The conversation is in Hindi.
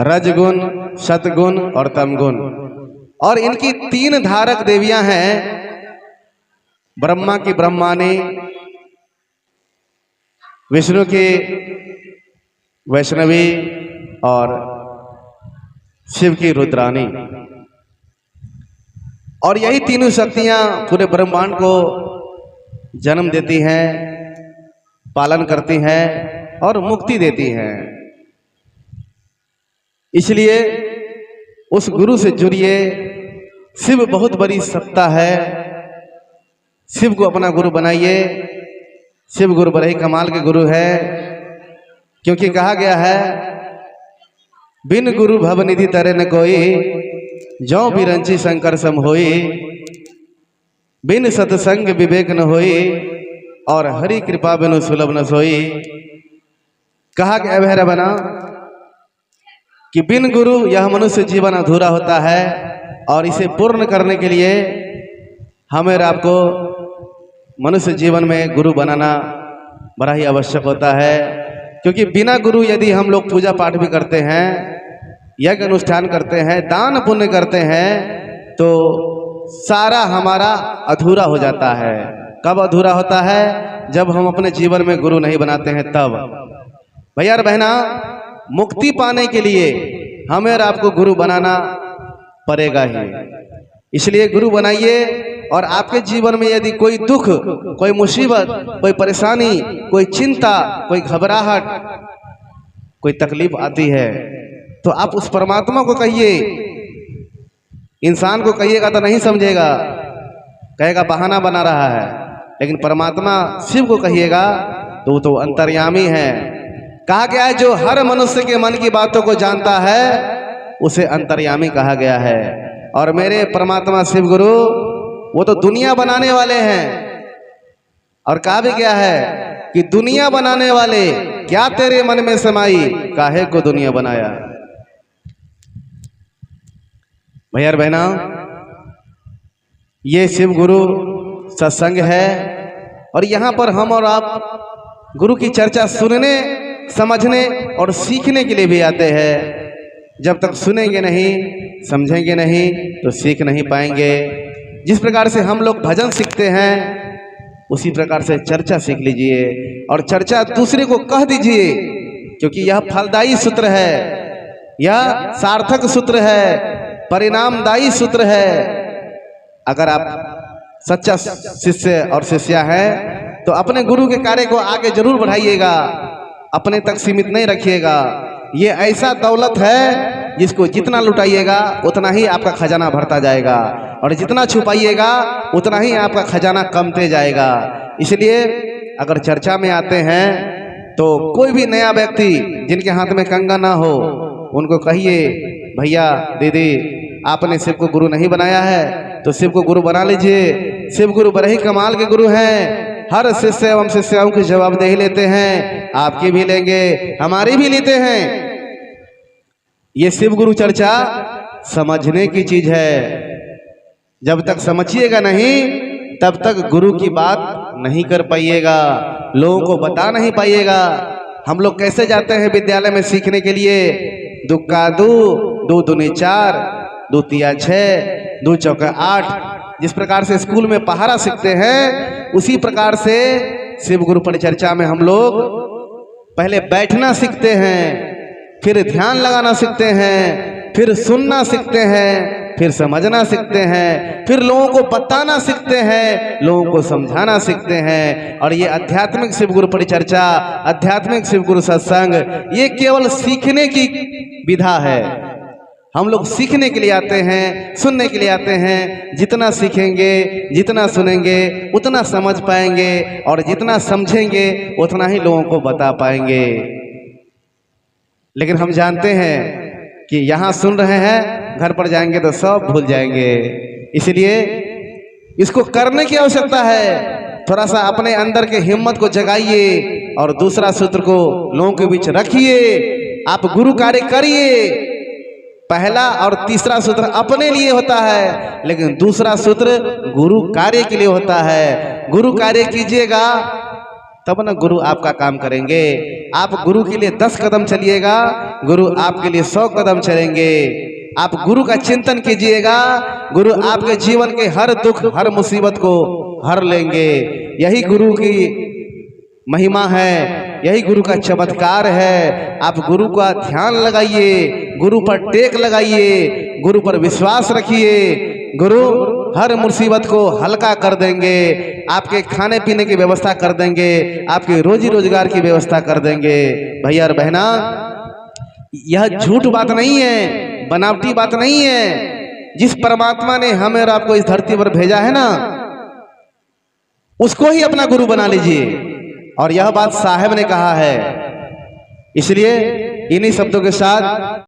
रजगुण, सतगुण और तमगुण। और इनकी 3 धारक देवियां हैं, ब्रह्मा की ब्रह्मानी, विष्णु की वैष्णवी और शिव की रुद्रानी। और यही तीनों शक्तियां पूरे ब्रह्मांड को जन्म देती हैं, पालन करती हैं और मुक्ति देती हैं। इसलिए उस गुरु से जुड़िए। शिव बहुत बड़ी सत्ता है, शिव को अपना गुरु बनाइए। शिव गुरु बड़े ही कमाल के गुरु है, क्योंकि कहा गया है बिन गुरु भव निधि तरे न कोई, जौ बिरंची शंकर सम होई, बिन सतसंग विवेक न होई, और हरि कृपा बिनु सुलभ न सोई। कहा गया भैरव बना कि बिन गुरु यह मनुष्य जीवन अधूरा होता है, और इसे पूर्ण करने के लिए हमें आपको मनुष्य जीवन में गुरु बनाना बड़ा ही आवश्यक होता है। क्योंकि बिना गुरु यदि हम लोग पूजा पाठ भी करते हैं, यज्ञ अनुष्ठान करते हैं, दान पुण्य करते हैं, तो सारा हमारा अधूरा हो जाता है। कब अधूरा होता है? जब हम अपने जीवन में गुरु नहीं बनाते हैं तब। भैया और बहना, मुक्ति पाने के लिए हमें और आपको गुरु बनाना पड़ेगा ही। इसलिए गुरु बनाइए। और आपके जीवन में यदि कोई दुख, कोई मुसीबत, कोई परेशानी, कोई चिंता, कोई घबराहट, कोई तकलीफ आती है, तो आप उस परमात्मा को कहिए। इंसान को कहिएगा तो नहीं समझेगा, कहेगा बहाना बना रहा है। लेकिन परमात्मा शिव को कहिएगा तो वो तो अंतर्यामी है। कहा गया है जो हर मनुष्य के मन की बातों को जानता है उसे अंतर्यामी कहा गया है। और मेरे परमात्मा शिव गुरु वो तो दुनिया बनाने वाले हैं। और कहा भी गया है कि दुनिया बनाने वाले क्या तेरे मन में समाई, काहे को दुनिया बनाया। भैया और बहना, ये शिव गुरु सत्संग है। और यहाँ पर हम और आप गुरु की चर्चा सुनने, समझने और सीखने के लिए भी आते हैं। जब तक सुनेंगे नहीं, समझेंगे नहीं, तो सीख नहीं पाएंगे। जिस प्रकार से हम लोग भजन सीखते हैं, उसी प्रकार से चर्चा सीख लीजिए और चर्चा दूसरे को कह दीजिए, क्योंकि यह फलदायी सूत्र है, यह सार्थक सूत्र है, परिणामदायी सूत्र है। अगर आप सच्चा शिष्य और शिष्या हैं तो अपने गुरु के कार्य को आगे जरूर बढ़ाइएगा, अपने तक सीमित नहीं रखिएगा। ये ऐसा दौलत है जिसको जितना लुटाइएगा उतना ही आपका खजाना बढ़ता जाएगा, और जितना छुपाइएगा उतना ही आपका खजाना कमते जाएगा। इसलिए अगर चर्चा में आते हैं तो कोई भी नया व्यक्ति जिनके हाथ में कंगा ना हो, उनको कहिए भैया दीदी आपने शिव को गुरु नहीं बनाया है तो शिव को गुरु बना लीजिए। शिव गुरु बड़े ही कमाल के गुरु हैं। हर शिष्य एवं शिष्याओं की जवाबदेही लेते हैं, आपकी भी लेंगे, हमारी भी लेते हैं। ये शिव गुरु चर्चा समझने की चीज है। जब तक समझिएगा नहीं तब तक गुरु की बात नहीं कर पाइएगा, लोगों को बता नहीं पाइएगा। हम लोग कैसे जाते हैं विद्यालय में सीखने के लिए? दुक्का दू, दो दूनी 4, दो तिया 6, दो चौका 8। जिस प्रकार से स्कूल में पहाड़ा सीखते हैं, उसी प्रकार से शिव गुरु परिचर्चा में हम लोग पहले बैठना सीखते हैं, फिर ध्यान लगाना सीखते हैं, फिर सुनना सीखते हैं, फिर समझना सीखते हैं, फिर लोगों को बताना सीखते हैं, लोगों को समझाना सीखते हैं। और ये आध्यात्मिक शिव गुरु परिचर्चा, आध्यात्मिक शिव गुरु सत्संग, ये केवल सीखने की विधा है। हम लोग सीखने के लिए आते हैं, सुनने के लिए आते हैं। जितना सीखेंगे, जितना सुनेंगे, उतना समझ पाएंगे, और जितना समझेंगे उतना ही लोगों को बता पाएंगे। लेकिन हम जानते हैं कि यहाँ सुन रहे हैं, घर पर जाएंगे तो सब भूल जाएंगे। इसलिए इसको करने की आवश्यकता है। थोड़ा सा अपने अंदर के हिम्मत को जगाइए और दूसरा सूत्र को लोगों के बीच रखिए। आप गुरु कार्य करिए। पहला और तीसरा सूत्र अपने लिए होता है, लेकिन दूसरा सूत्र गुरु कार्य के लिए होता है। गुरु कार्य कीजिएगा तब ना गुरु आपका काम करेंगे। आप गुरु के लिए 10 कदम चलिएगा, गुरु आपके लिए 100 कदम चलेंगे। आप गुरु का चिंतन कीजिएगा, गुरु आपके जीवन के हर दुख हर मुसीबत को हर लेंगे। यही गुरु की महिमा है, यही गुरु का चमत्कार है। आप गुरु का ध्यान लगाइए, गुरु पर टेक लगाइए, गुरु पर विश्वास रखिए। गुरु हर मुसीबत को हल्का कर देंगे, आपके खाने पीने की व्यवस्था कर देंगे, आपके रोजी रोजगार की व्यवस्था कर देंगे। भैया और बहना, यह झूठ बात नहीं है, बनावटी बात नहीं है। जिस परमात्मा ने हमें और आपको इस धरती पर भेजा है ना, उसको ही अपना गुरु बना लीजिए। और यह बात साहब ने कहा है, इसलिए इन्हीं शब्दों के साथ